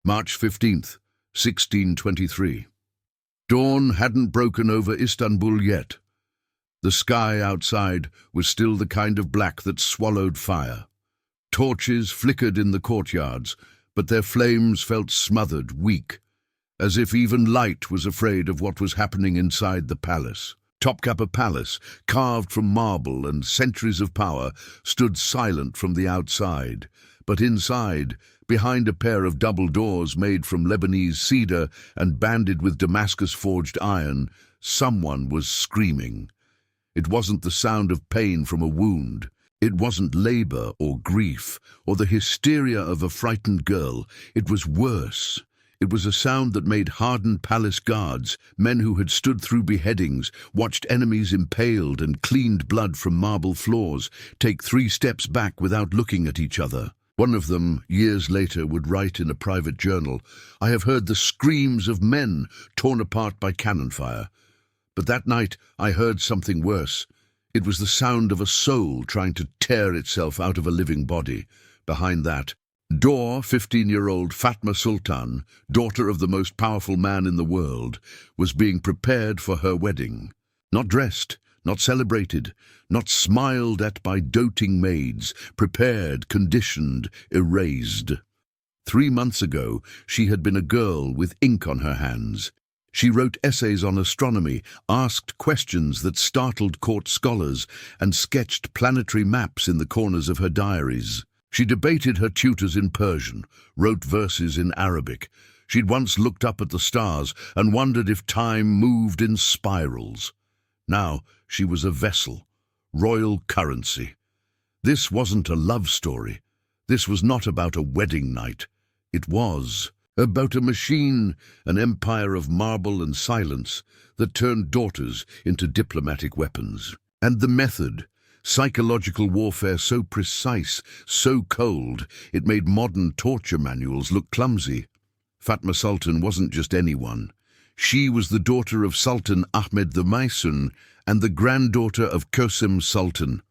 March 15th, 1623. Dawn hadn't broken over Istanbul yet. The sky outside was still the kind of black that swallowed fire. Torches flickered in the courtyards, but their flames felt smothered, weak, as if even light was afraid of what was happening inside the palace. Topkapı Palace, carved from marble and centuries of power, stood silent from the outside. But inside, behind a pair of double doors made from Lebanese cedar and banded with Damascus-forged iron, someone was screaming. It wasn't the sound of pain from a wound. It wasn't labor or grief or the hysteria of a frightened girl. It was worse. It was a sound that made hardened palace guards, men who had stood through beheadings, watched enemies impaled and cleaned blood from marble floors, take 3 steps back without looking at each other. One of them, years later, would write in a private journal, "I have heard the screams of men torn apart by cannon fire. But that night I heard something worse. It was the sound of a soul trying to tear itself out of a living body. Behind that, 15-year-old Fatma Sultan, daughter of the most powerful man in the world, was being prepared for her wedding. Not dressed, not celebrated, not smiled at by doting maids, prepared, conditioned, erased. 3 months ago, she had been a girl with ink on her hands. She wrote essays on astronomy, asked questions that startled court scholars, and sketched planetary maps in the corners of her diaries. She debated her tutors in Persian, wrote verses in Arabic. She'd once looked up at the stars and wondered if time moved in spirals. Now she was a vessel, royal currency. This wasn't a love story. This was not about a wedding night. It was about a machine, an empire of marble and silence that turned daughters into diplomatic weapons. And the method, psychological warfare so precise, so cold, it made modern torture manuals look clumsy. Fatma Sultan wasn't just anyone. She was the daughter of Sultan Ahmed the Maysun and the granddaughter of Kösem Sultan,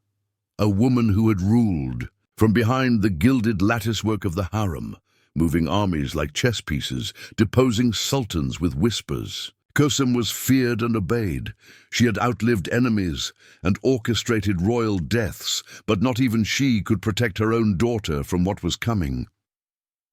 a woman who had ruled from behind the gilded latticework of the harem, moving armies like chess pieces, deposing sultans with whispers. Kösem was feared and obeyed. She had outlived enemies and orchestrated royal deaths, but not even she could protect her own daughter from what was coming.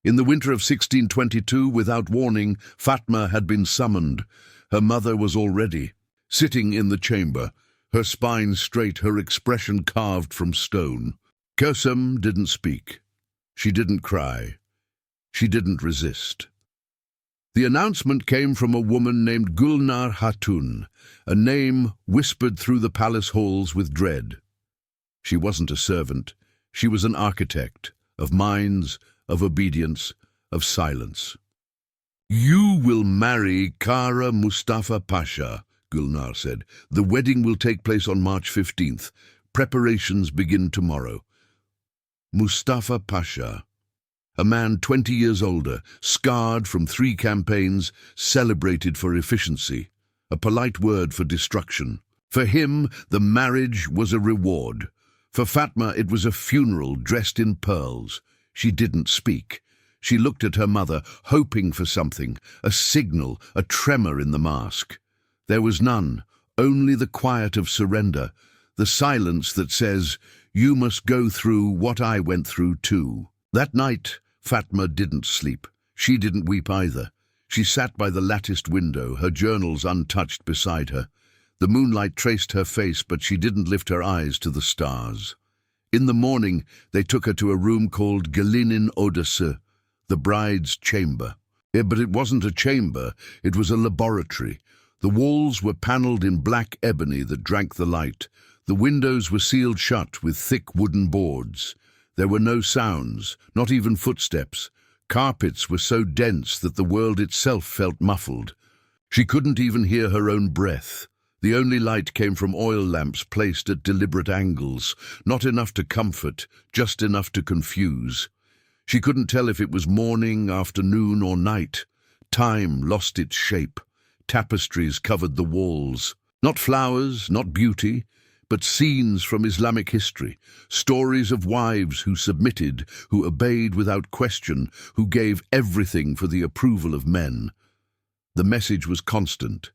In the winter of 1622, without warning, Fatma had been summoned. Her mother was already sitting in the chamber, her spine straight, her expression carved from stone. Kösem didn't speak. She didn't cry. She didn't resist. The announcement came from a woman named Gulnar Hatun, a name whispered through the palace halls with dread. She wasn't a servant. She was an architect of minds, of obedience, of silence. "You will marry Kara Mustafa Pasha," Gulnar said. "The wedding will take place on March 15th. Preparations begin tomorrow." Mustafa Pasha, a man 20 years older, scarred from 3 campaigns, celebrated for efficiency, a polite word for destruction. For him, the marriage was a reward. For Fatma, it was a funeral dressed in pearls. She didn't speak. She looked at her mother, hoping for something, a signal, a tremor in the mask. There was none, only the quiet of surrender, the silence that says, "You must go through what I went through too." That night, Fatma didn't sleep. She didn't weep either. She sat by the latticed window, her journals untouched beside her. The moonlight traced her face, but she didn't lift her eyes to the stars. In the morning, they took her to a room called Gelinin Odası, the bride's chamber. But it wasn't a chamber, it was a laboratory. The walls were panelled in black ebony that drank the light. The windows were sealed shut with thick wooden boards. There were no sounds, not even footsteps. Carpets were so dense that the world itself felt muffled. She couldn't even hear her own breath. The only light came from oil lamps placed at deliberate angles, not enough to comfort, just enough to confuse. She couldn't tell if it was morning, afternoon, or night. Time lost its shape. Tapestries covered the walls. Not flowers, not beauty, but scenes from Islamic history, stories of wives who submitted, who obeyed without question, who gave everything for the approval of men. The message was constant.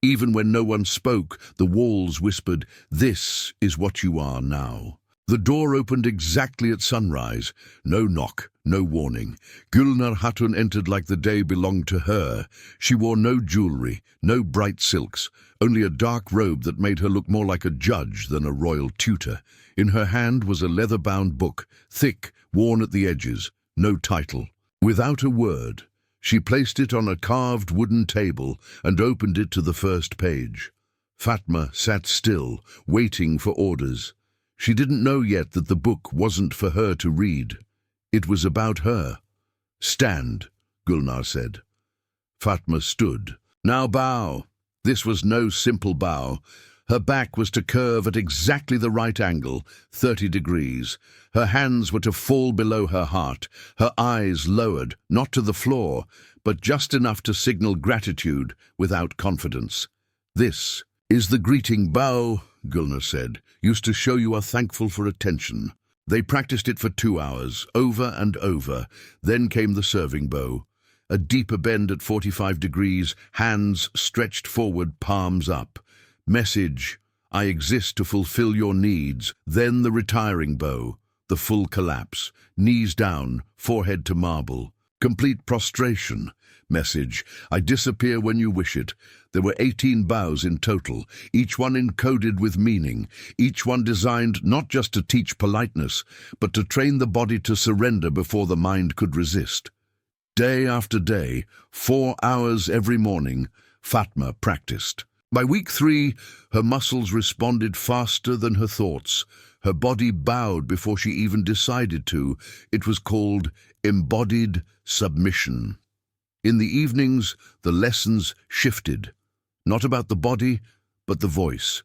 Even when no one spoke, the walls whispered, "This is what you are now." The door opened exactly at sunrise. No knock, no warning. Gulnar Hatun entered like the day belonged to her. She wore no jewelry, no bright silks, only a dark robe that made her look more like a judge than a royal tutor. In her hand was a leather-bound book, thick, worn at the edges, no title. Without a word, she placed it on a carved wooden table and opened it to the first page. Fatma sat still, waiting for orders. She didn't know yet that the book wasn't for her to read. It was about her. "Stand," Gulnar said. Fatma stood. "Now bow." This was no simple bow. Her back was to curve at exactly the right angle, 30 degrees. Her hands were to fall below her heart, her eyes lowered, not to the floor, but just enough to signal gratitude without confidence. "This is the greeting bow," Gulnar said, "used to show you are thankful for attention." They practiced it for 2 hours, over and over. Then came the serving bow. A deeper bend at 45 degrees, hands stretched forward, palms up. Message: I exist to fulfill your needs. Then the retiring bow, the full collapse, knees down, forehead to marble. Complete prostration. Message: I disappear when you wish it. There were 18 bows in total, each one encoded with meaning, each one designed not just to teach politeness, but to train the body to surrender before the mind could resist. Day after day, 4 hours every morning, Fatma practiced. By week 3, her muscles responded faster than her thoughts. Her body bowed before she even decided to. It was called embodied submission. In the evenings, the lessons shifted. Not about the body, but the voice.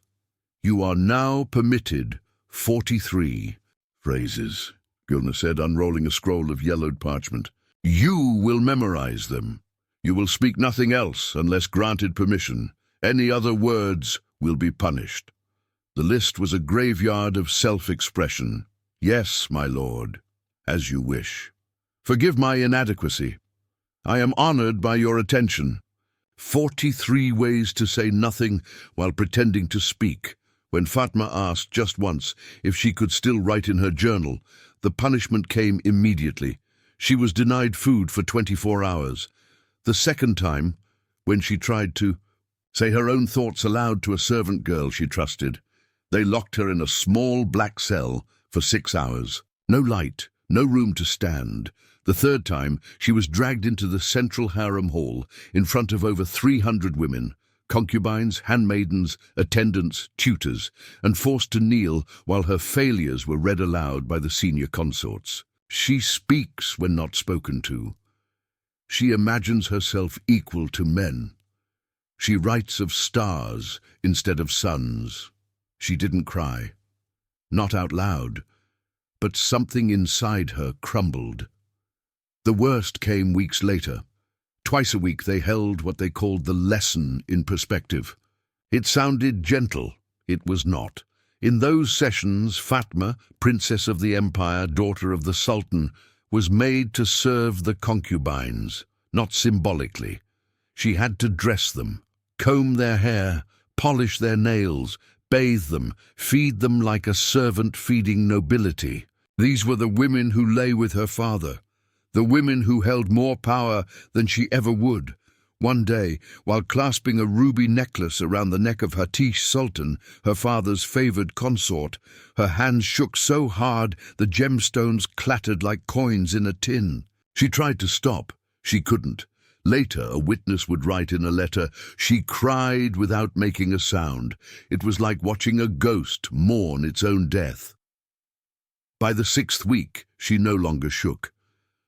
You are now permitted 43 phrases, Gulnar said, unrolling a scroll of yellowed parchment. You will memorize them. You will speak nothing else unless granted permission. Any other words will be punished. The list was a graveyard of self-expression. Yes, my lord, as you wish. Forgive my inadequacy. I am honored by your attention. 43 ways to say nothing while pretending to speak. When Fatma asked just once if she could still write in her journal, the punishment came immediately. She was denied food for 24 hours. The second time, when she tried to say her own thoughts aloud to a servant girl she trusted, they locked her in a small black cell for 6 hours. No light, no room to stand. The third time, she was dragged into the central harem hall in front of over 300 women, concubines, handmaidens, attendants, tutors, and forced to kneel while her failures were read aloud by the senior consorts. She speaks when not spoken to. She imagines herself equal to men. She writes of stars instead of suns. She didn't cry. Not out loud, but something inside her crumbled. The worst came weeks later. Twice a week they held what they called the lesson in perspective. It sounded gentle. It was not. In those sessions, Fatma, princess of the empire, daughter of the sultan, was made to serve the concubines, not symbolically. She had to dress them, comb their hair, polish their nails, bathe them, feed them like a servant feeding nobility. These were the women who lay with her father, the women who held more power than she ever would. One day, while clasping a ruby necklace around the neck of Hatice Sultan, her father's favored consort, her hands shook so hard the gemstones clattered like coins in a tin. She tried to stop. She couldn't. Later, a witness would write in a letter, she cried without making a sound. It was like watching a ghost mourn its own death. By the 6th week, she no longer shook.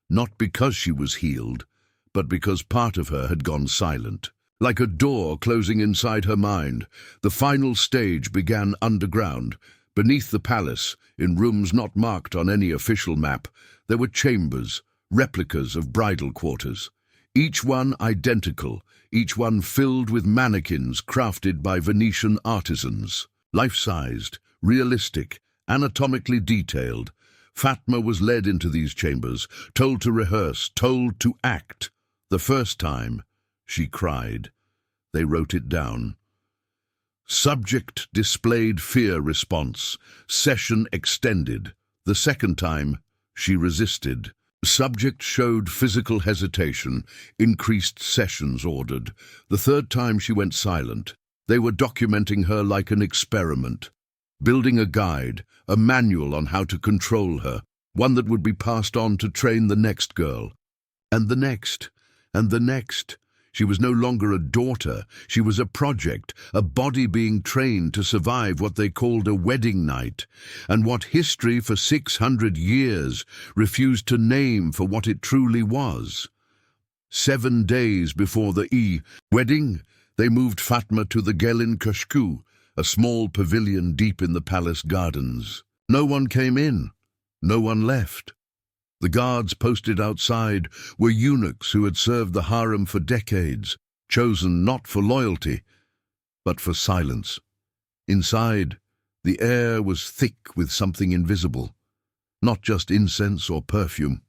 Not because she was healed, but because part of her had gone silent. Like a door closing inside her mind, the final stage began underground. Beneath the palace, in rooms not marked on any official map, there were chambers, replicas of bridal quarters. Each one identical, each one filled with mannequins crafted by Venetian artisans. Life-sized, realistic, anatomically detailed. Fatma was led into these chambers, told to rehearse, told to act. The first time, she cried. They wrote it down. Subject displayed fear response. Session extended. The second time, she resisted. Subject showed physical hesitation. Increased sessions ordered. The third time she went silent. They were documenting her like an experiment, building a guide, a manual on how to control her, one that would be passed on to train the next girl. And the next, and the next. She was no longer a daughter, she was a project, a body being trained to survive what they called a wedding night, and what history for 600 years refused to name for what it truly was. 7 days before the wedding, they moved Fatma to the Gelin Köşkü, a small pavilion deep in the palace gardens. No one came in, no one left. The guards posted outside were eunuchs who had served the harem for decades, chosen not for loyalty, but for silence. Inside, the air was thick with something invisible, not just incense or perfume,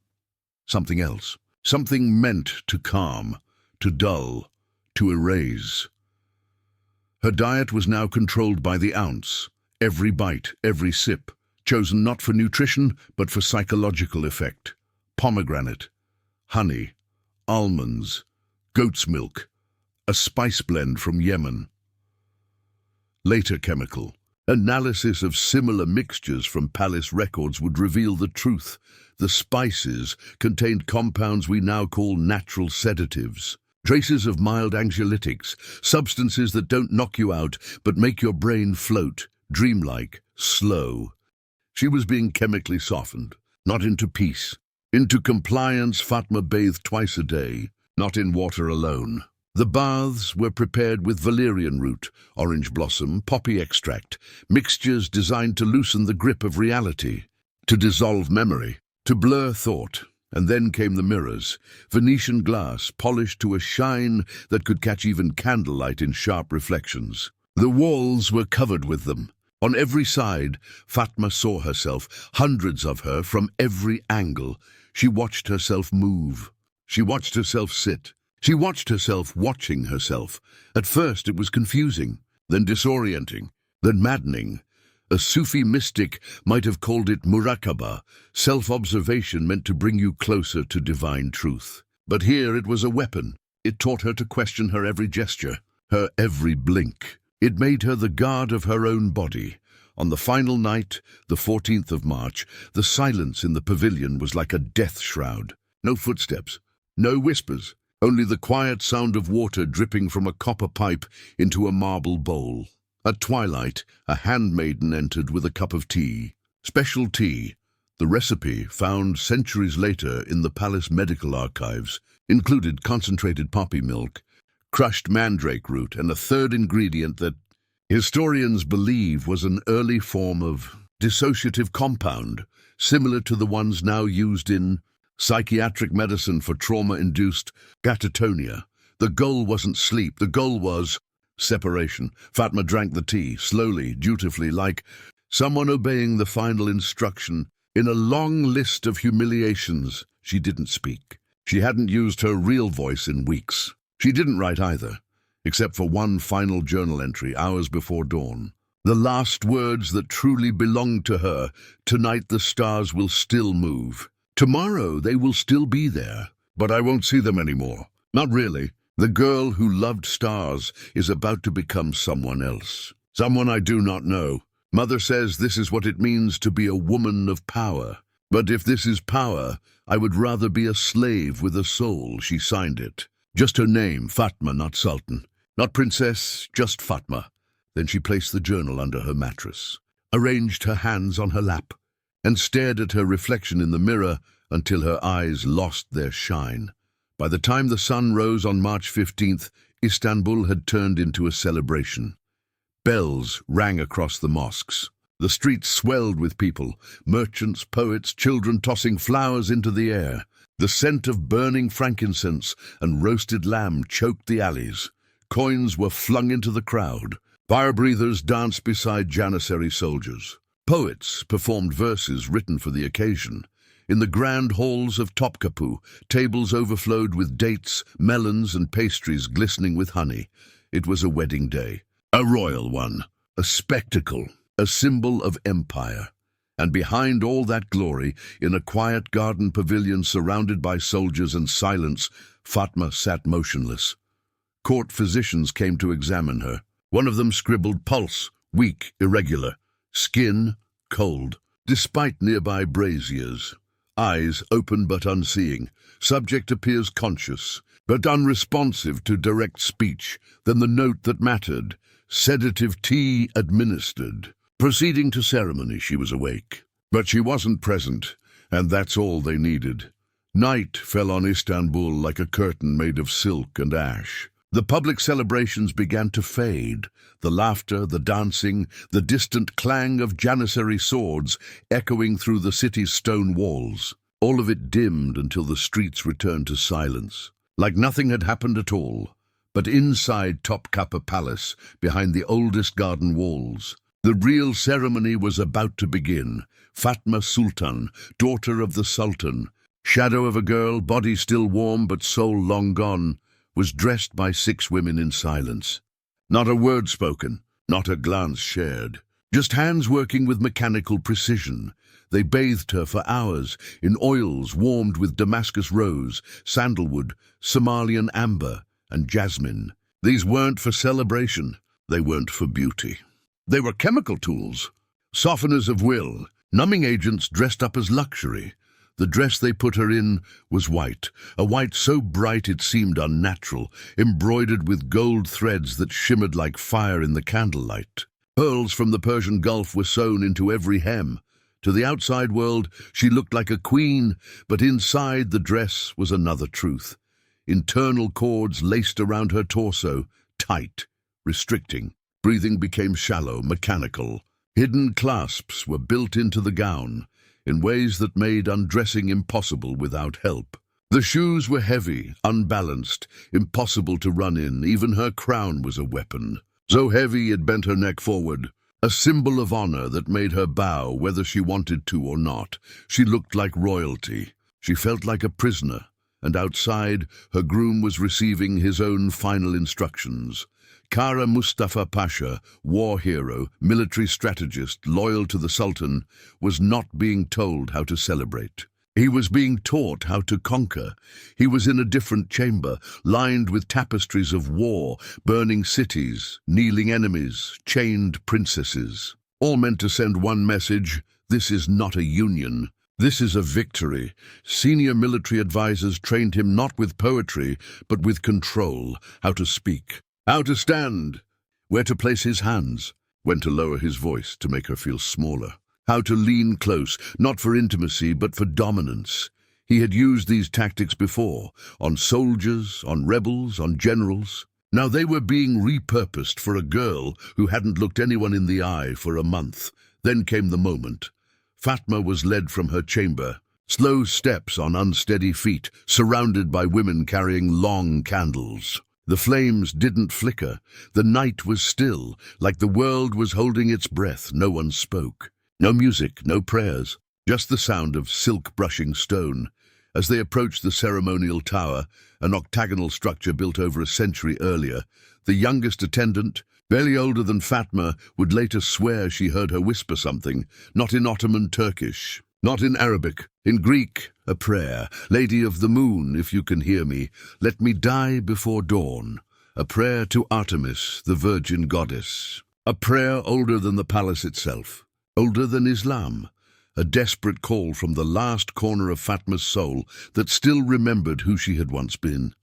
something else, something meant to calm, to dull, to erase. Her diet was now controlled by the ounce, every bite, every sip, chosen not for nutrition, but for psychological effect. Pomegranate, honey, almonds, goat's milk, a spice blend from Yemen. Later chemical analysis of similar mixtures from palace records would reveal the truth. The spices contained compounds we now call natural sedatives, traces of mild anxiolytics, substances that don't knock you out but make your brain float, dreamlike, slow. She was being chemically softened, not into peace. Into compliance, Fatma bathed twice a day, not in water alone. The baths were prepared with valerian root, orange blossom, poppy extract, mixtures designed to loosen the grip of reality, to dissolve memory, to blur thought. And then came the mirrors, Venetian glass polished to a shine that could catch even candlelight in sharp reflections. The walls were covered with them. On every side, Fatma saw herself, hundreds of her from every angle. She watched herself move. She watched herself sit. She watched herself watching herself. At first it was confusing, then disorienting, then maddening. A Sufi mystic might have called it muraqabah, self-observation meant to bring you closer to divine truth. But here it was a weapon. It taught her to question her every gesture, her every blink. It made her the guard of her own body. On the final night, the 14th of March, the silence in the pavilion was like a death shroud. No footsteps, no whispers, only the quiet sound of water dripping from a copper pipe into a marble bowl. At twilight, a handmaiden entered with a cup of tea. Special tea. The recipe, found centuries later in the palace medical archives, included concentrated poppy milk, crushed mandrake root, and a third ingredient that historians believe was an early form of dissociative compound, similar to the ones now used in psychiatric medicine for trauma-induced catatonia. The goal wasn't sleep, the goal was separation. Fatma drank the tea, slowly, dutifully, like someone obeying the final instruction. In a long list of humiliations, she didn't speak. She hadn't used her real voice in weeks. She didn't write either, except for one final journal entry hours before dawn. The last words that truly belonged to her: "Tonight the stars will still move. Tomorrow they will still be there, but I won't see them anymore. Not really. The girl who loved stars is about to become someone else. Someone I do not know. Mother says this is what it means to be a woman of power. But if this is power, I would rather be a slave with a soul." She signed it. Just her name, Fatma, not Sultan. Not princess, just Fatma. Then she placed the journal under her mattress, arranged her hands on her lap, and stared at her reflection in the mirror until her eyes lost their shine. By the time the sun rose on March 15th, Istanbul had turned into a celebration. Bells rang across the mosques. The streets swelled with people, merchants, poets, children tossing flowers into the air. The scent of burning frankincense and roasted lamb choked the alleys. Coins were flung into the crowd. Fire-breathers danced beside Janissary soldiers. Poets performed verses written for the occasion. In the grand halls of Topkapı, tables overflowed with dates, melons, and pastries glistening with honey. It was a wedding day, a royal one, a spectacle, a symbol of empire. And behind all that glory, in a quiet garden pavilion surrounded by soldiers and silence, Fatma sat motionless. Court physicians came to examine her. One of them scribbled pulse, weak, irregular, skin, cold. Despite nearby braziers, eyes open but unseeing, subject appears conscious, but unresponsive to direct speech. Then the note that mattered, sedative tea administered. Proceeding to ceremony, she was awake. But she wasn't present, and that's all they needed. Night fell on Istanbul like a curtain made of silk and ash. The public celebrations began to fade. The laughter, the dancing, the distant clang of Janissary swords echoing through the city's stone walls. All of it dimmed until the streets returned to silence, like nothing had happened at all. But inside Topkapı Palace, behind the oldest garden walls, the real ceremony was about to begin. Fatma Sultan, daughter of the Sultan, shadow of a girl, body still warm but soul long gone, was dressed by 6 women in silence. Not a word spoken, not a glance shared. Just hands working with mechanical precision. They bathed her for hours in oils warmed with Damascus rose, sandalwood, Somalian amber, and jasmine. These weren't for celebration. They weren't for beauty. They were chemical tools, softeners of will, numbing agents dressed up as luxury. The dress they put her in was white, a white so bright it seemed unnatural, embroidered with gold threads that shimmered like fire in the candlelight. Pearls from the Persian Gulf were sewn into every hem. To the outside world, she looked like a queen, but inside the dress was another truth. Internal cords laced around her torso, tight, restricting. Breathing became shallow, mechanical. Hidden clasps were built into the gown, in ways that made undressing impossible without help. The shoes were heavy, unbalanced, impossible to run in. Even her crown was a weapon, so heavy it bent her neck forward, a symbol of honor that made her bow whether she wanted to or not. She looked like royalty. She felt like a prisoner, and outside, her groom was receiving his own final instructions. Kara Mustafa Pasha, war hero, military strategist, loyal to the Sultan, was not being told how to celebrate. He was being taught how to conquer. He was in a different chamber, lined with tapestries of war, burning cities, kneeling enemies, chained princesses. All meant to send one message: this is not a union. This is a victory. Senior military advisors trained him not with poetry, but with control, how to speak, how to stand, where to place his hands, when to lower his voice to make her feel smaller, how to lean close, not for intimacy, but for dominance. He had used these tactics before, on soldiers, on rebels, on generals. Now they were being repurposed for a girl who hadn't looked anyone in the eye for a month. Then came the moment. Fatma was led from her chamber, slow steps on unsteady feet, surrounded by women carrying long candles. The flames didn't flicker. The night was still, like the world was holding its breath. No one spoke. No music, no prayers, just the sound of silk brushing stone. As they approached the ceremonial tower, an octagonal structure built over a century earlier, the youngest attendant, barely older than Fatma, would later swear she heard her whisper something, not in Ottoman Turkish, not in Arabic, in Greek, a prayer. Lady of the moon, if you can hear me, let me die before dawn. A prayer to Artemis, the virgin goddess. A prayer older than the palace itself, older than Islam. A desperate call from the last corner of Fatma's soul that still remembered who she had once been.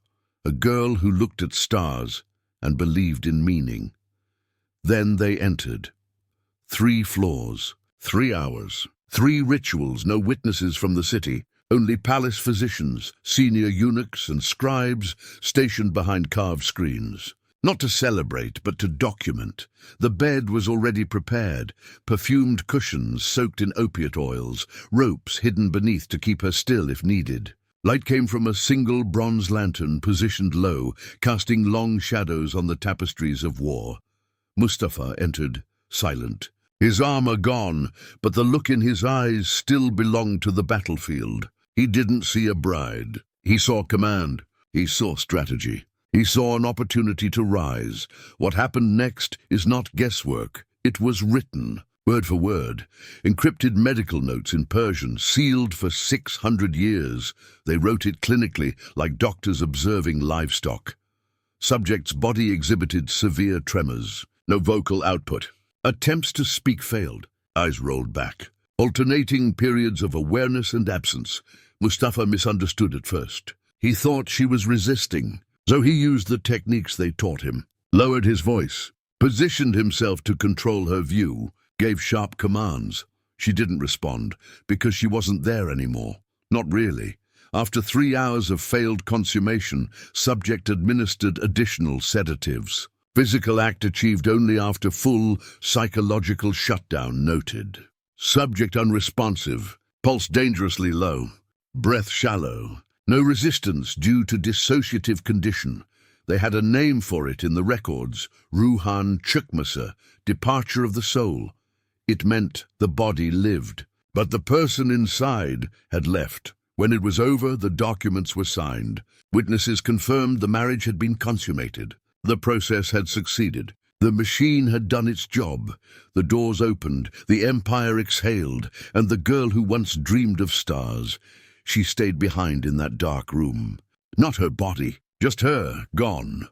A girl who looked at stars and believed in meaning. Then they entered. 3 floors, 3 hours, 3 rituals, no witnesses from the city, only palace physicians, senior eunuchs and scribes stationed behind carved screens. Not to celebrate, but to document. The bed was already prepared, perfumed cushions soaked in opiate oils, ropes hidden beneath to keep her still if needed. Light came from a single bronze lantern positioned low, casting long shadows on the tapestries of war. Mustafa entered, silent. His armor gone, but the look in his eyes still belonged to the battlefield. He didn't see a bride. He saw command. He saw strategy. He saw an opportunity to rise. What happened next is not guesswork. It was written, word for word. Encrypted medical notes in Persian, sealed for 600 years. They wrote it clinically, like doctors observing livestock. Subject's body exhibited severe tremors. No vocal output. Attempts to speak failed. Eyes rolled back. Alternating periods of awareness and absence. Mustafa misunderstood at first. He thought she was resisting, so he used the techniques they taught him. Lowered his voice. Positioned himself to control her view. Gave sharp commands. She didn't respond, because she wasn't there anymore. Not really. After 3 hours of failed consummation, subject administered additional sedatives. Physical act achieved only after full psychological shutdown noted. Subject unresponsive, pulse dangerously low, breath shallow. No resistance due to dissociative condition. They had a name for it in the records, Ruhan Çıkması, departure of the soul. It meant the body lived, but the person inside had left. When it was over, the documents were signed. Witnesses confirmed the marriage had been consummated. The process had succeeded. The machine had done its job. The doors opened, the empire exhaled, and the girl who once dreamed of stars. She stayed behind in that dark room. Not her body, just her, gone.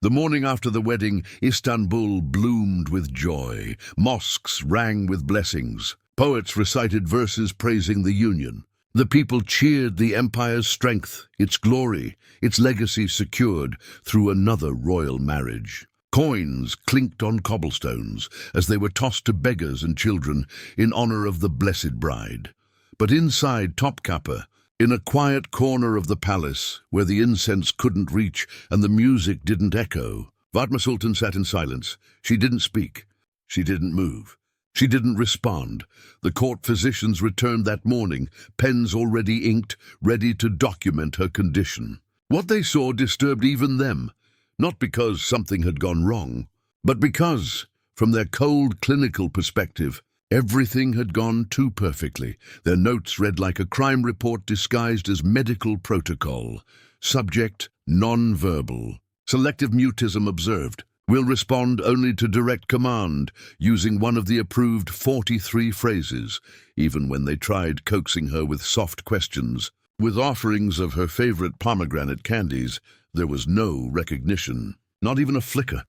The morning after the wedding, Istanbul bloomed with joy. Mosques rang with blessings. Poets recited verses praising the union. The people cheered the empire's strength, its glory, its legacy secured through another royal marriage. Coins clinked on cobblestones as they were tossed to beggars and children in honor of the blessed bride. But inside Topkapı, in a quiet corner of the palace where the incense couldn't reach and the music didn't echo, Fatma Sultan sat in silence. She didn't speak. She didn't move. She didn't respond. The court physicians returned that morning, pens already inked, ready to document her condition. What they saw disturbed even them, not because something had gone wrong, but because, from their cold clinical perspective, everything had gone too perfectly. Their notes read like a crime report disguised as medical protocol. Subject, non-verbal. Selective mutism observed. Will respond only to direct command, using one of the approved 43 phrases, even when they tried coaxing her with soft questions. With offerings of her favorite pomegranate candies, there was no recognition, not even a flicker.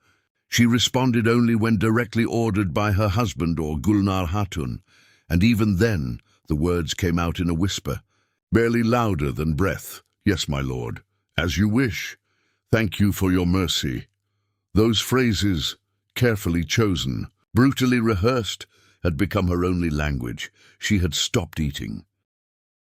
She responded only when directly ordered by her husband or Gulnar Hatun, and even then the words came out in a whisper, barely louder than breath. Yes, my lord. As you wish. Thank you for your mercy. Those phrases, carefully chosen, brutally rehearsed, had become her only language. She had stopped eating.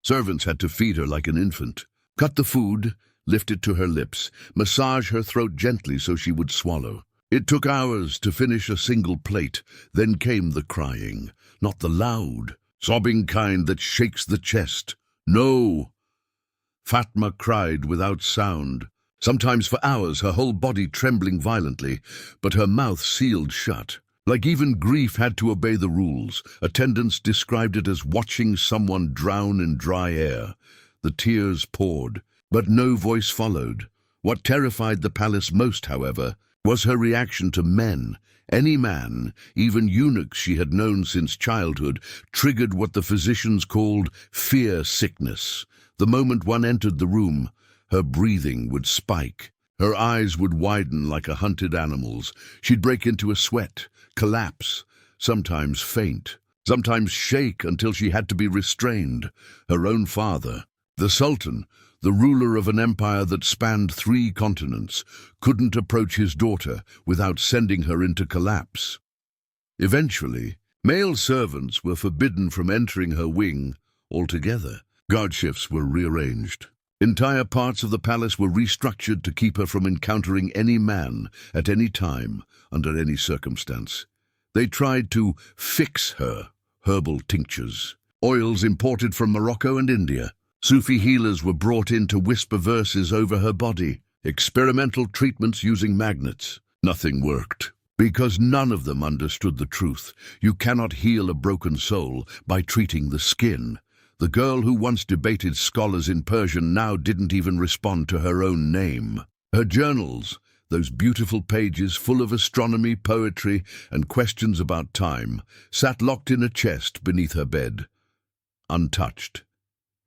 Servants had to feed her like an infant, cut the food, lift it to her lips, massage her throat gently so she would swallow. It took hours to finish a single plate. Then came the crying, not the loud, sobbing kind that shakes the chest. No! Fatma cried without sound. Sometimes for hours, her whole body trembling violently, but her mouth sealed shut. Like even grief had to obey the rules. Attendants described it as watching someone drown in dry air. The tears poured, but no voice followed. What terrified the palace most, however, was her reaction to men. Any man, even eunuchs she had known since childhood, triggered what the physicians called fear sickness. The moment one entered the room, her breathing would spike. Her eyes would widen like a hunted animal's. She'd break into a sweat, collapse, sometimes faint, sometimes shake until she had to be restrained. Her own father, the Sultan, the ruler of an empire that spanned 3 continents, couldn't approach his daughter without sending her into collapse. Eventually, male servants were forbidden from entering her wing altogether. Guard shifts were rearranged. Entire parts of the palace were restructured to keep her from encountering any man at any time, under any circumstance. They tried to fix her. Herbal tinctures, oils imported from Morocco and India. Sufi healers were brought in to whisper verses over her body. Experimental treatments using magnets. Nothing worked. Because none of them understood the truth. You cannot heal a broken soul by treating the skin. The girl who once debated scholars in Persian now didn't even respond to her own name. Her journals, those beautiful pages full of astronomy, poetry, and questions about time, sat locked in a chest beneath her bed, untouched.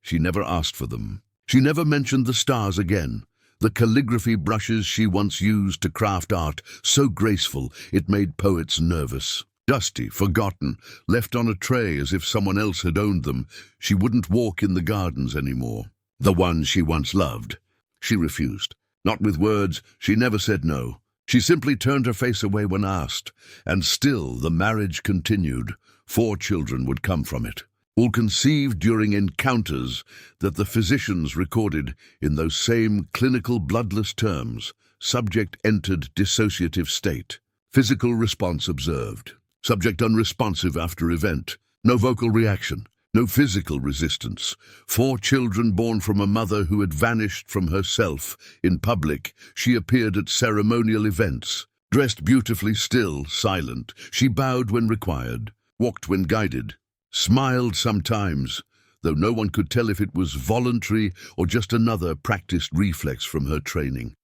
She never asked for them. She never mentioned the stars again. The calligraphy brushes she once used to craft art, so graceful it made poets nervous. Dusty, forgotten, left on a tray as if someone else had owned them. She wouldn't walk in the gardens anymore. The ones she once loved. She refused. Not with words, she never said no. She simply turned her face away when asked. And still the marriage continued. 4 children would come from it, all conceived during encounters that the physicians recorded in those same clinical bloodless terms. Subject entered dissociative state. Physical response observed. Subject unresponsive after event. No vocal reaction. No physical resistance. 4 children born from a mother who had vanished from herself. In public, she appeared at ceremonial events. Dressed beautifully, still, silent. She bowed when required. Walked when guided. Smiled sometimes, though no one could tell if it was voluntary or just another practiced reflex from her training.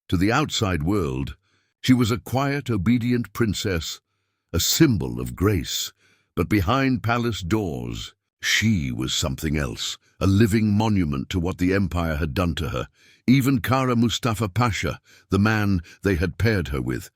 To the outside world, she was a quiet, obedient princess, a symbol of grace. But behind palace doors, she was something else, a living monument to what the empire had done to her. Even Kara Mustafa Pasha, the man they had paired her with,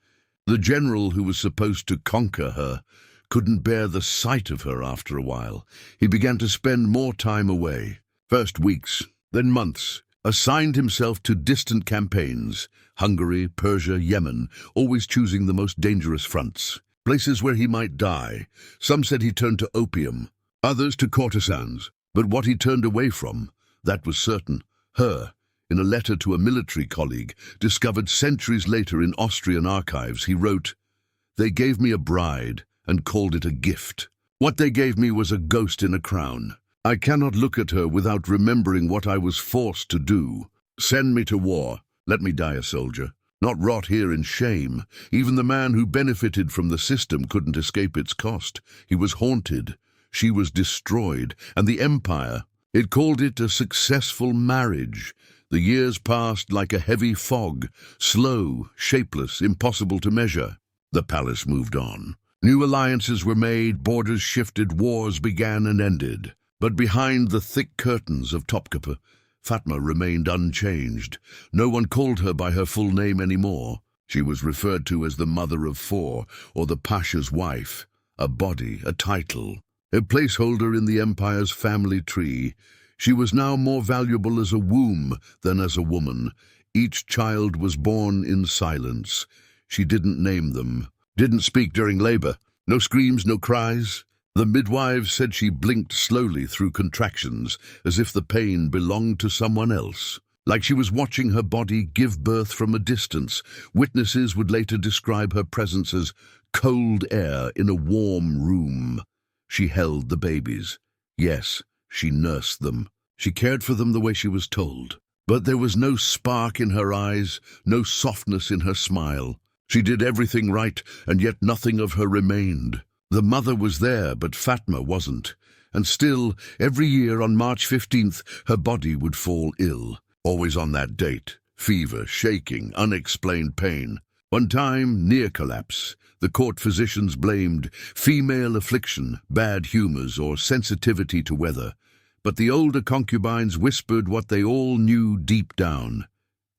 the general who was supposed to conquer her, couldn't bear the sight of her after a while. He began to spend more time away. First weeks, then months. Assigned himself to distant campaigns, Hungary, Persia, Yemen, always choosing the most dangerous fronts. Places where he might die. Some said he turned to opium, others to courtesans. But what he turned away from, that was certain. Her, in a letter to a military colleague, discovered centuries later in Austrian archives, he wrote, "They gave me a bride and called it a gift. What they gave me was a ghost in a crown. I cannot look at her without remembering what I was forced to do. Send me to war. Let me die a soldier. Not rot here in shame. Even the man who benefited from the system couldn't escape its cost. He was haunted. She was destroyed. And the empire, it called it a successful marriage. The years passed like a heavy fog, slow, shapeless, impossible to measure. The palace moved on. New alliances were made, borders shifted, wars began and ended. But behind the thick curtains of Topkapı, Fatma remained unchanged. No one called her by her full name anymore. She was referred to as the mother of 4, or the Pasha's wife, a body, a title, a placeholder in the empire's family tree. She was now more valuable as a womb than as a woman. Each child was born in silence. She didn't name them. Didn't speak during labor. No screams, no cries. The midwives said she blinked slowly through contractions, as if the pain belonged to someone else. Like she was watching her body give birth from a distance. Witnesses would later describe her presence as cold air in a warm room. She held the babies. Yes, she nursed them. She cared for them the way she was told. But there was no spark in her eyes, no softness in her smile. She did everything right, and yet nothing of her remained. The mother was there, but Fatma wasn't. And still, every year on March 15th, her body would fall ill. Always on that date. Fever, shaking, unexplained pain. One time, near collapse. The court physicians blamed female affliction, bad humors, or sensitivity to weather. But the older concubines whispered what they all knew deep down.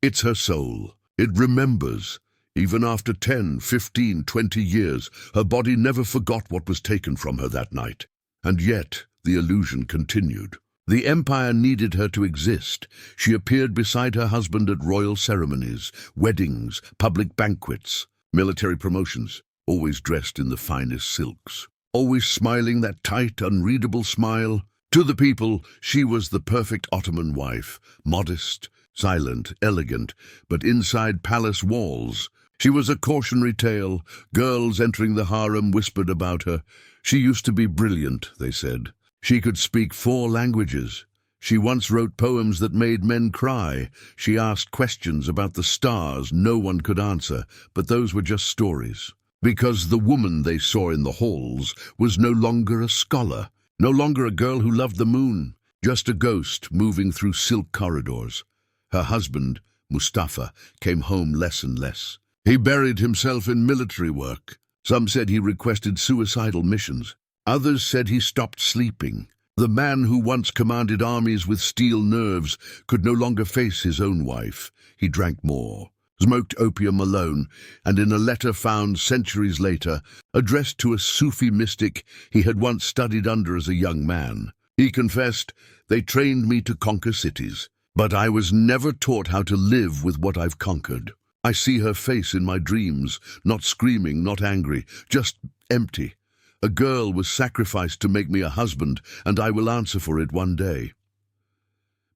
It's her soul. It remembers. Even after 10, 15, 20 years, her body never forgot what was taken from her that night. And yet, the illusion continued. The empire needed her to exist. She appeared beside her husband at royal ceremonies, weddings, public banquets, military promotions, always dressed in the finest silks. Always smiling that tight, unreadable smile. To the people, she was the perfect Ottoman wife, modest, silent, elegant, but inside palace walls, she was a cautionary tale. Girls entering the harem whispered about her. She used to be brilliant, they said. She could speak 4 languages. She once wrote poems that made men cry. She asked questions about the stars no one could answer, but those were just stories. Because the woman they saw in the halls was no longer a scholar, no longer a girl who loved the moon, just a ghost moving through silk corridors. Her husband, Mustafa, came home less and less. He buried himself in military work. Some said he requested suicidal missions. Others said he stopped sleeping. The man who once commanded armies with steel nerves could no longer face his own wife. He drank more, smoked opium alone, and in a letter found centuries later, addressed to a Sufi mystic he had once studied under as a young man, he confessed, "They trained me to conquer cities, but I was never taught how to live with what I've conquered. I see her face in my dreams, not screaming, not angry, just empty. A girl was sacrificed to make me a husband, and I will answer for it one day."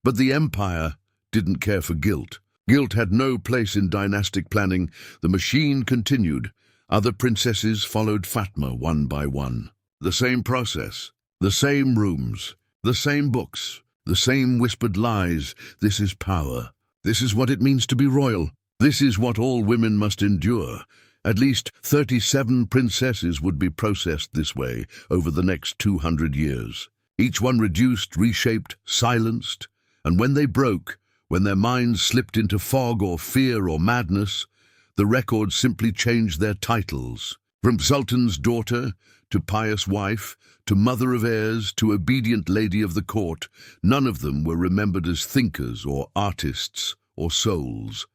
But the empire didn't care for guilt. Guilt had no place in dynastic planning. The machine continued. Other princesses followed Fatma one by one. The same process, the same rooms, the same books, the same whispered lies. This is power. This is what it means to be royal. This is what all women must endure. At least 37 princesses would be processed this way over the next 200 years. Each one reduced, reshaped, silenced, and when they broke, when their minds slipped into fog or fear or madness, the records simply changed their titles. From sultan's daughter, to pious wife, to mother of heirs, to obedient lady of the court, none of them were remembered as thinkers or artists or souls.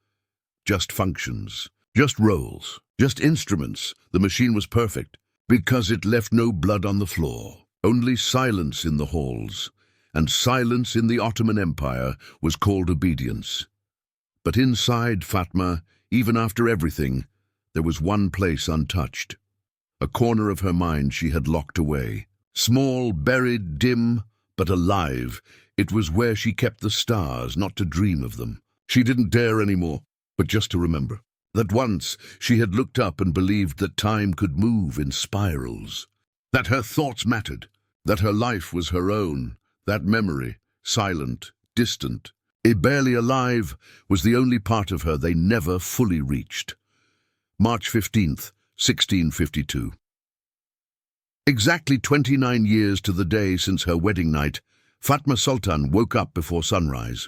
Just functions, just roles, just instruments. The machine was perfect, because it left no blood on the floor, only silence in the halls, and silence in the Ottoman Empire was called obedience. But inside Fatma, even after everything, there was one place untouched. A corner of her mind she had locked away. Small, buried, dim, but alive. It was where she kept the stars, not to dream of them. She didn't dare anymore, but just to remember that once she had looked up and believed that time could move in spirals, that her thoughts mattered, that her life was her own, that memory, silent, distant, barely alive, was the only part of her they never fully reached. March 15th, 1652. Exactly 29 years to the day since her wedding night, Fatma Sultan woke up before sunrise.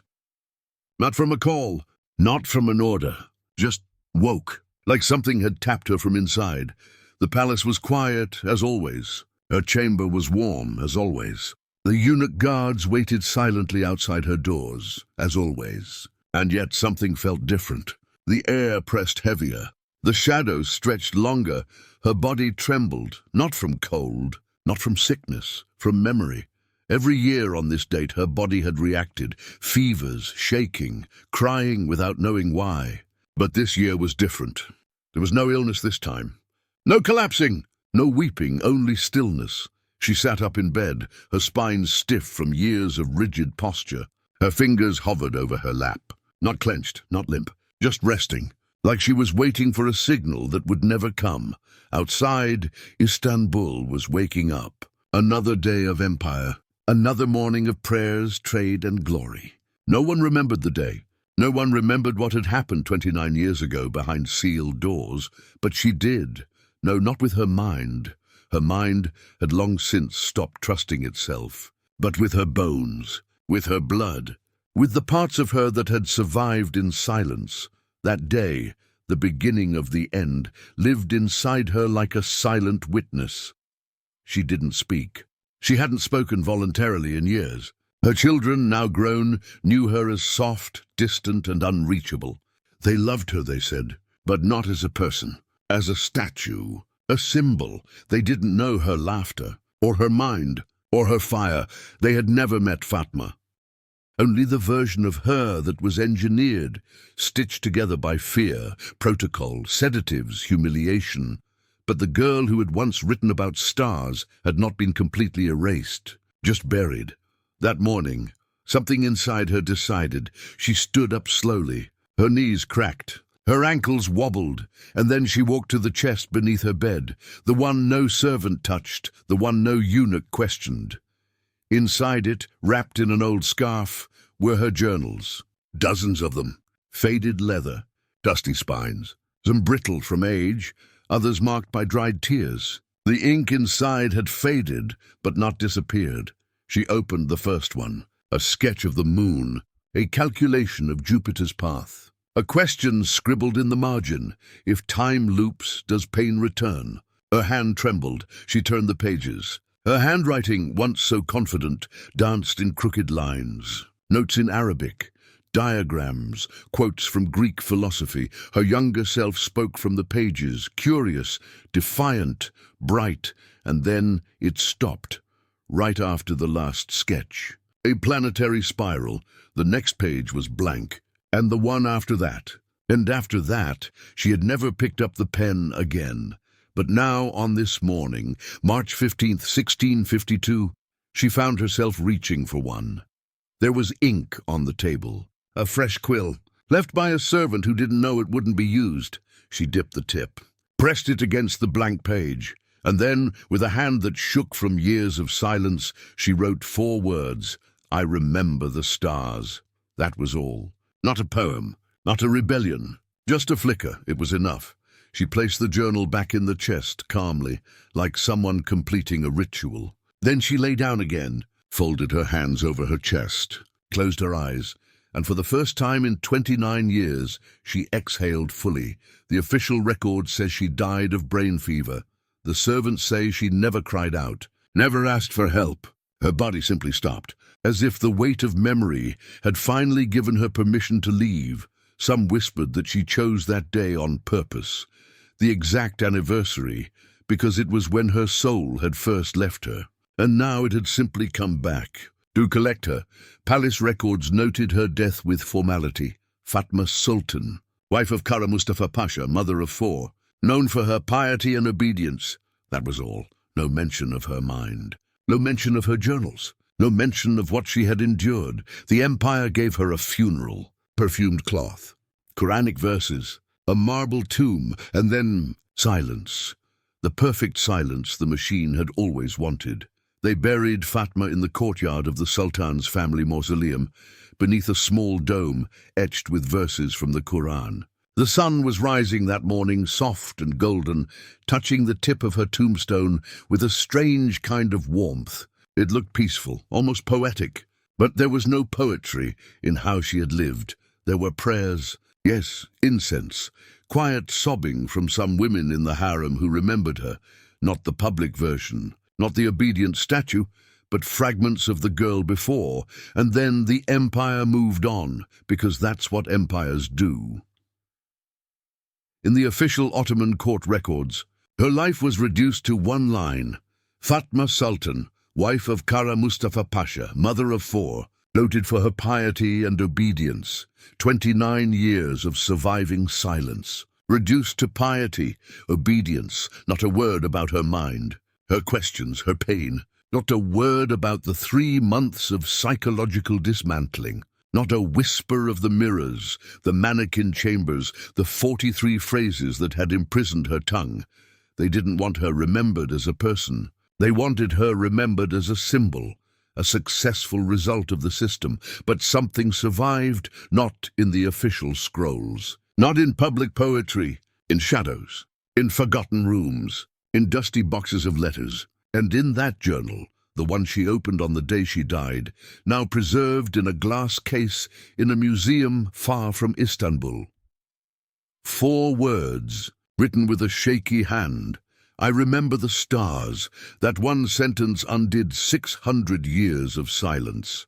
Not from a call, not from an order, just woke, like something had tapped her from inside. The palace was quiet, as always. Her chamber was warm, as always. The eunuch guards waited silently outside her doors, as always. And yet something felt different. The air pressed heavier. The shadows stretched longer. Her body trembled, not from cold, not from sickness, from memory. Every year on this date her body had reacted, fevers, shaking, crying without knowing why. But this year was different. There was no illness this time. No collapsing, no weeping, only stillness. She sat up in bed, her spine stiff from years of rigid posture. Her fingers hovered over her lap. Not clenched, not limp, just resting, like she was waiting for a signal that would never come. Outside, Istanbul was waking up. Another day of empire, another morning of prayers, trade, and glory. No one remembered the day. No one remembered what had happened 29 years ago behind sealed doors, but she did. No, not with her mind. Her mind had long since stopped trusting itself. But with her bones, with her blood, with the parts of her that had survived in silence, that day, the beginning of the end, lived inside her like a silent witness. She didn't speak. She hadn't spoken voluntarily in years. Her children, now grown, knew her as soft, distant, and unreachable. They loved her, they said, but not as a person, as a statue, a symbol. They didn't know her laughter, or her mind, or her fire. They had never met Fatma. Only the version of her that was engineered, stitched together by fear, protocol, sedatives, humiliation. But the girl who had once written about stars had not been completely erased, just buried. That morning, something inside her decided. She stood up slowly. Her knees cracked. Her ankles wobbled, and then she walked to the chest beneath her bed, the one no servant touched, the one no eunuch questioned. Inside it, wrapped in an old scarf, were her journals, dozens of them, faded leather, dusty spines, some brittle from age, others marked by dried tears. The ink inside had faded, but not disappeared. She opened the first one, a sketch of the moon, a calculation of Jupiter's path. A question scribbled in the margin: if time loops, does pain return? Her hand trembled. She turned the pages. Her handwriting, once so confident, danced in crooked lines. Notes in Arabic, diagrams, quotes from Greek philosophy. Her younger self spoke from the pages, curious, defiant, bright, and then it stopped, right after the last sketch. A planetary spiral. The next page was blank, and the one after that. And after that, she had never picked up the pen again. But now, on this morning, March 15th, 1652, she found herself reaching for one. There was ink on the table, a fresh quill, left by a servant who didn't know it wouldn't be used. She dipped the tip, pressed it against the blank page, and then, with a hand that shook from years of silence, she wrote 4 words: "I remember the stars." That was all. Not a poem, not a rebellion, just a flicker. It was enough. She placed the journal back in the chest, calmly, like someone completing a ritual. Then she lay down again, folded her hands over her chest, closed her eyes, and for the first time in 29 years, she exhaled fully. The official record says she died of brain fever. The servants say she never cried out, never asked for help. Her body simply stopped, as if the weight of memory had finally given her permission to leave. Some whispered that she chose that day on purpose, the exact anniversary, because it was when her soul had first left her. And now it had simply come back. To collect her, palace records noted her death with formality. Fatma Sultan, wife of Kara Mustafa Pasha, mother of 4, known for her piety and obedience. That was all. No mention of her mind. No mention of her journals. No mention of what she had endured. The empire gave her a funeral. Perfumed cloth, Quranic verses, a marble tomb, and then silence. The perfect silence the machine had always wanted. They buried Fatma in the courtyard of the Sultan's family mausoleum, beneath a small dome etched with verses from the Quran. The sun was rising that morning, soft and golden, touching the tip of her tombstone with a strange kind of warmth. It looked peaceful, almost poetic, but there was no poetry in how she had lived. There were prayers, yes, incense, quiet sobbing from some women in the harem who remembered her, not the public version, not the obedient statue, but fragments of the girl before, and then the empire moved on, because that's what empires do. In the official Ottoman court records, her life was reduced to one line: Fatma Sultan, wife of Kara Mustafa Pasha, mother of 4, noted for her piety and obedience. 29 years of surviving silence, reduced to piety, obedience, not a word about her mind, her questions, her pain, not a word about the 3 months of psychological dismantling, not a whisper of the mirrors, the mannequin chambers, the 43 phrases that had imprisoned her tongue. They didn't want her remembered as a person. They wanted her remembered as a symbol, a successful result of the system, but something survived, not in the official scrolls, not in public poetry, in shadows, in forgotten rooms, in dusty boxes of letters, and in that journal, the one she opened on the day she died, now preserved in a glass case in a museum far from Istanbul. 4 words, written with a shaky hand. I remember the stars. That one sentence undid 600 years of silence.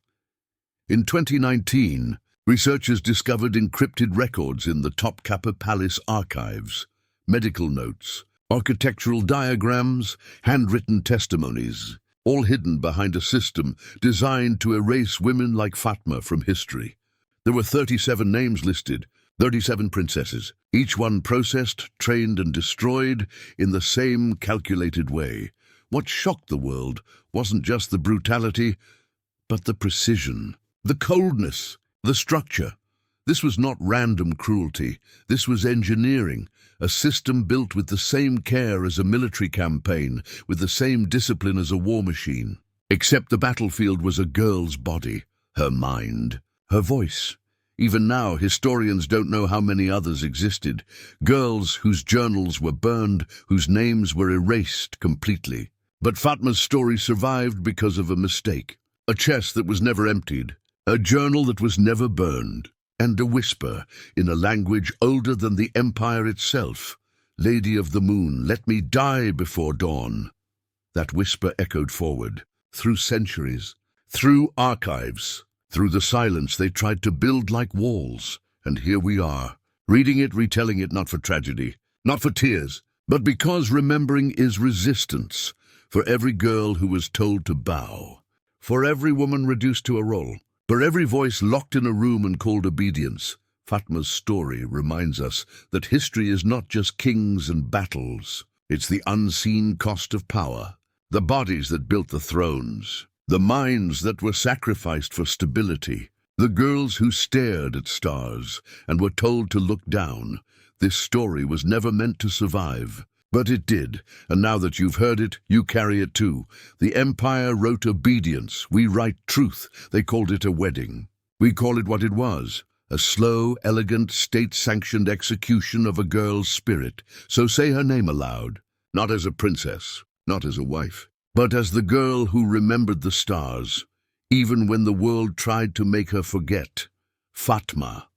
In 2019, researchers discovered encrypted records in the Topkapı Palace archives, medical notes, architectural diagrams, handwritten testimonies, all hidden behind a system designed to erase women like Fatma from history. There were 37 names listed, 37 princesses, each one processed, trained, and destroyed in the same calculated way. What shocked the world wasn't just the brutality, but the precision, the coldness, the structure. This was not random cruelty. This was engineering, a system built with the same care as a military campaign, with the same discipline as a war machine. Except the battlefield was a girl's body, her mind, her voice. Even now, historians don't know how many others existed. Girls whose journals were burned, whose names were erased completely. But Fatma's story survived because of a mistake. A chest that was never emptied, a journal that was never burned, and a whisper in a language older than the empire itself. Lady of the Moon, let me die before dawn. That whisper echoed forward, through centuries, through archives. Through the silence they tried to build like walls. And here we are, reading it, retelling it, not for tragedy, not for tears, but because remembering is resistance. For every girl who was told to bow, for every woman reduced to a role, for every voice locked in a room and called obedience, Fatma's story reminds us that history is not just kings and battles. It's the unseen cost of power, the bodies that built the thrones, the minds that were sacrificed for stability, the girls who stared at stars and were told to look down. This story was never meant to survive, but it did, and now that you've heard it, you carry it too. The empire wrote obedience, we write truth. They called it a wedding. We call it what it was, a slow, elegant, state-sanctioned execution of a girl's spirit. So say her name aloud, not as a princess, not as a wife, but as the girl who remembered the stars, even when the world tried to make her forget. Fatma.